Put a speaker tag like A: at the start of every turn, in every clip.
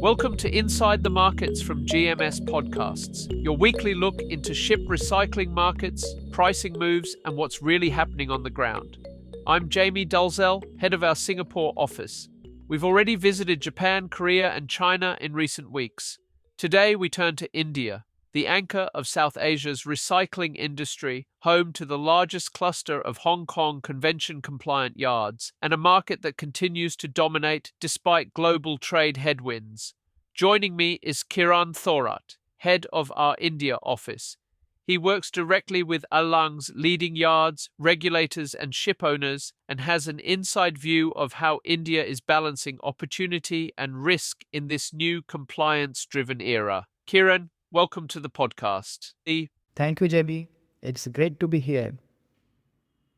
A: Welcome to Inside the Markets from GMS Podcasts, your weekly look into ship recycling markets, pricing moves, and what's really happening on the ground. I'm Jamie Dalzell, head of our Singapore office. We've already visited Japan, Korea, and China in recent weeks. Today we turn to India, the anchor of South Asia's recycling industry, home to the largest cluster of Hong Kong convention-compliant yards, and a market that continues to dominate despite global trade headwinds. Joining me is Kiran Thorat, head of our India office. He works directly with Alang's leading yards, regulators, and ship owners, and has an inside view of how India is balancing opportunity and risk in this new compliance-driven era. Kiran, welcome to the podcast.
B: Thank you, JB. It's great to be here.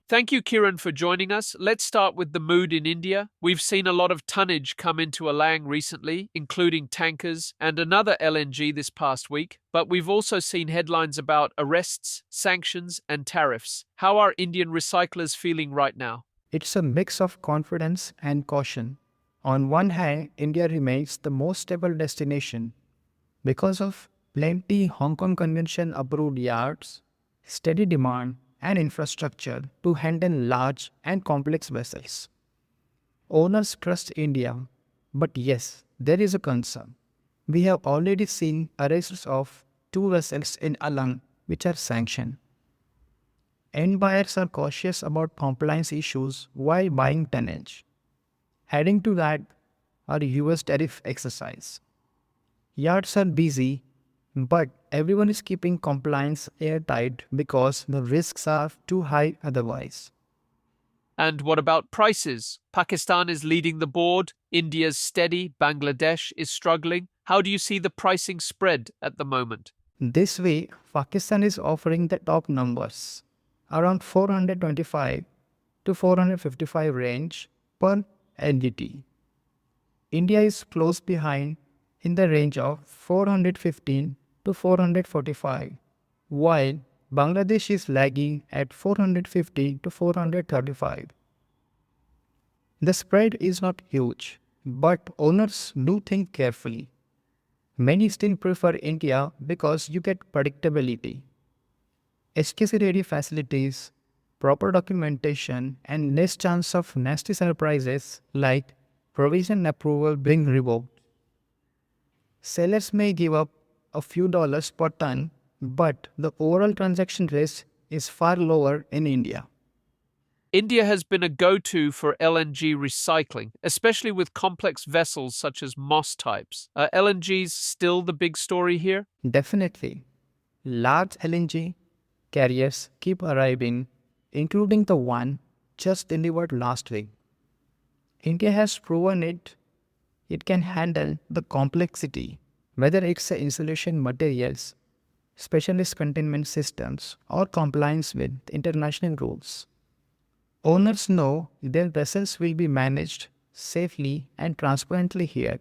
A: Thank you, Kiran, for joining us. Let's start with the mood in India. We've seen a lot of tonnage come into Alang recently, including tankers and another LNG this past week. But we've also seen headlines about arrests, sanctions, and tariffs. How are Indian recyclers feeling right now?
B: It's a mix of confidence and caution. On one hand, India remains the most stable destination because of plenty Hong Kong Convention approved yards, steady demand, and infrastructure to handle large and complex vessels. Owners trust India, but yes, there is a concern. We have already seen arrests of 2 vessels in Alang which are sanctioned. End buyers are cautious about compliance issues while buying tonnage. Adding to that are US tariff exercise. Yards are busy, but everyone is keeping compliance airtight because the risks are too high otherwise.
A: And what about prices? Pakistan is leading the board, India's steady, Bangladesh is struggling. How do you see the pricing spread at the moment?
B: This week, Pakistan is offering the top numbers, around 425 to 455 range per LGT. India is close behind in the range of 415 to 445, while Bangladesh is lagging at 450 to 435. The spread is not huge, but owners do think carefully. Many still prefer India because you get predictability, SKC-ready facilities, proper documentation, and less chance of nasty surprises like provision approval being revoked. Sellers may give up a few dollars per ton, but the overall transaction risk is far lower in India.
A: India has been a go-to for LNG recycling, especially with complex vessels such as Moss types. Are LNGs still the big story here?
B: Definitely. Large LNG carriers keep arriving, including the one just delivered last week. India has proven it can handle the complexity, whether it's the insulation materials, specialist containment systems, or compliance with international rules. Owners know their vessels will be managed safely and transparently here.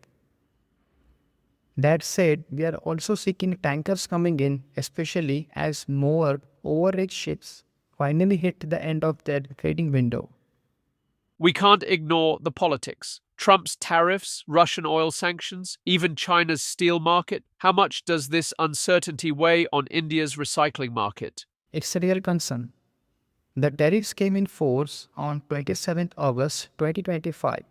B: That said, we are also seeing tankers coming in, especially as more overage ships finally hit the end of their trading window.
A: We can't ignore the politics. Trump's tariffs, Russian oil sanctions, even China's steel market. How much does this uncertainty weigh on India's recycling market?
B: It's a real concern. The tariffs came in force on 27 August 2025.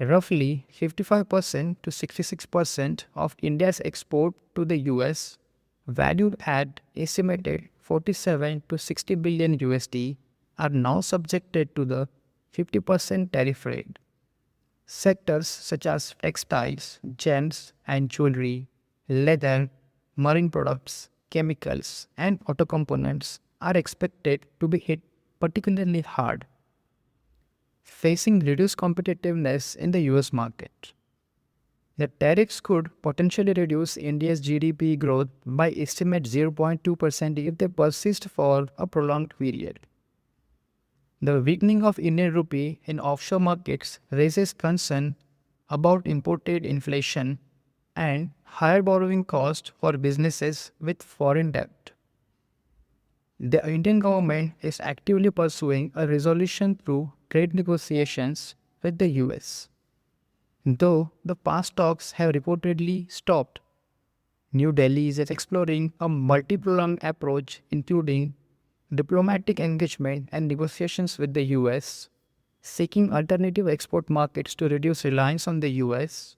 B: Roughly 55% to 66% of India's export to the US, valued at estimated 47 to 60 billion USD, are now subjected to the 50% tariff rate. Sectors such as textiles, gems and jewelry, leather, marine products, chemicals, and auto components are expected to be hit particularly hard, facing reduced competitiveness in the US market. The tariffs could potentially reduce India's GDP growth by estimate 0.2% if they persist for a prolonged period. The weakening of Indian rupee in offshore markets raises concern about imported inflation and higher borrowing costs for businesses with foreign debt. The Indian government is actively pursuing a resolution through trade negotiations with the US. though the past talks have reportedly stopped. New Delhi is exploring a multi-pronged approach, including diplomatic engagement and negotiations with the US, seeking alternative export markets to reduce reliance on the US,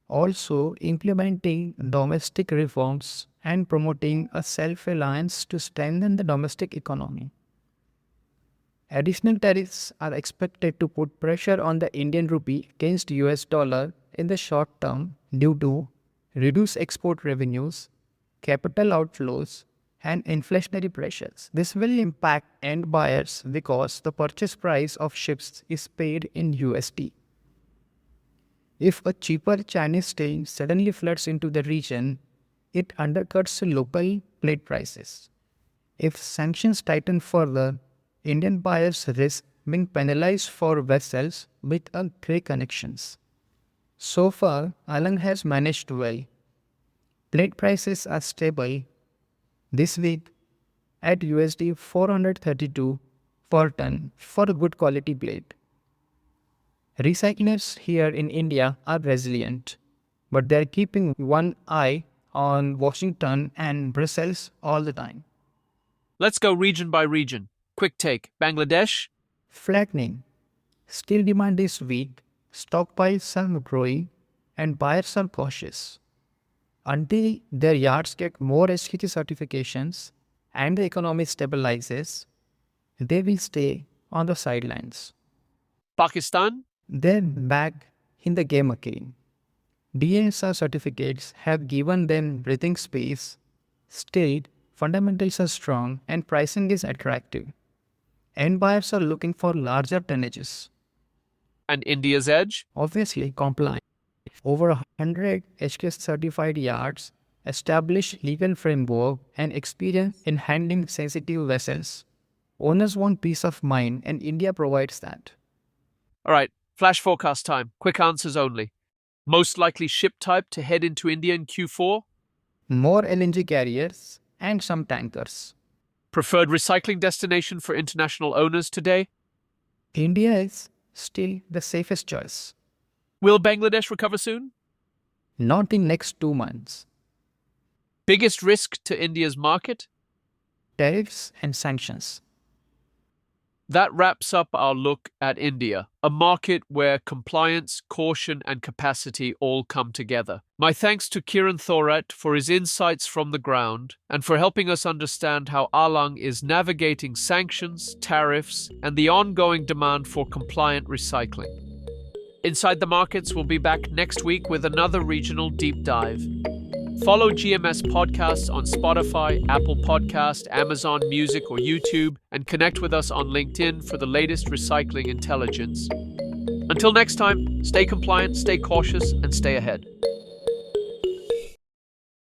B: also implementing domestic reforms and promoting a self-reliance to strengthen the domestic economy. Additional tariffs are expected to put pressure on the Indian rupee against US dollar in the short term due to reduced export revenues, capital outflows, and inflationary pressures. This will impact end buyers because the purchase price of ships is paid in USD. If a cheaper Chinese steel suddenly floods into the region, it undercuts local plate prices. If sanctions tighten further, Indian buyers risk being penalized for vessels with grey connections. So far, Alang has managed well. Plate prices are stable this week at USD 432 per ton for a good quality plate. Recyclers here in India are resilient, but they're keeping one eye on Washington and Brussels all the time.
A: Let's go region by region. Quick take. Bangladesh?
B: Flattening. Steel demand is weak, stockpiles are growing, and buyers are cautious. Until their yards get more SKT certifications and the economy stabilizes, they will stay on the sidelines.
A: Pakistan?
B: They're back in the game again. DSR certificates have given them breathing space. Still, fundamentals are strong and pricing is attractive. End buyers are looking for larger tonnages.
A: And India's edge?
B: Obviously, compliant. Over 100 HKS certified yards, established legal framework, and experience in handling sensitive vessels. Owners want peace of mind, and India provides that.
A: All right, flash forecast time. Quick answers only. Most likely ship type to head into India in Q4?
B: More LNG carriers and some tankers.
A: Preferred recycling destination for international owners today?
B: India is still the safest choice.
A: Will Bangladesh recover soon?
B: Not in next 2 months.
A: Biggest risk to India's market?
B: Tariffs and sanctions.
A: That wraps up our look at India, a market where compliance, caution, and capacity all come together. My thanks to Kiran Thorat for his insights from the ground and for helping us understand how Alang is navigating sanctions, tariffs, and the ongoing demand for compliant recycling. Inside the Markets will be back next week with another regional deep dive. Follow GMS Podcasts on Spotify, Apple Podcast, Amazon Music, or YouTube, and connect with us on LinkedIn for the latest recycling intelligence. Until next time, stay compliant, stay cautious, and stay ahead.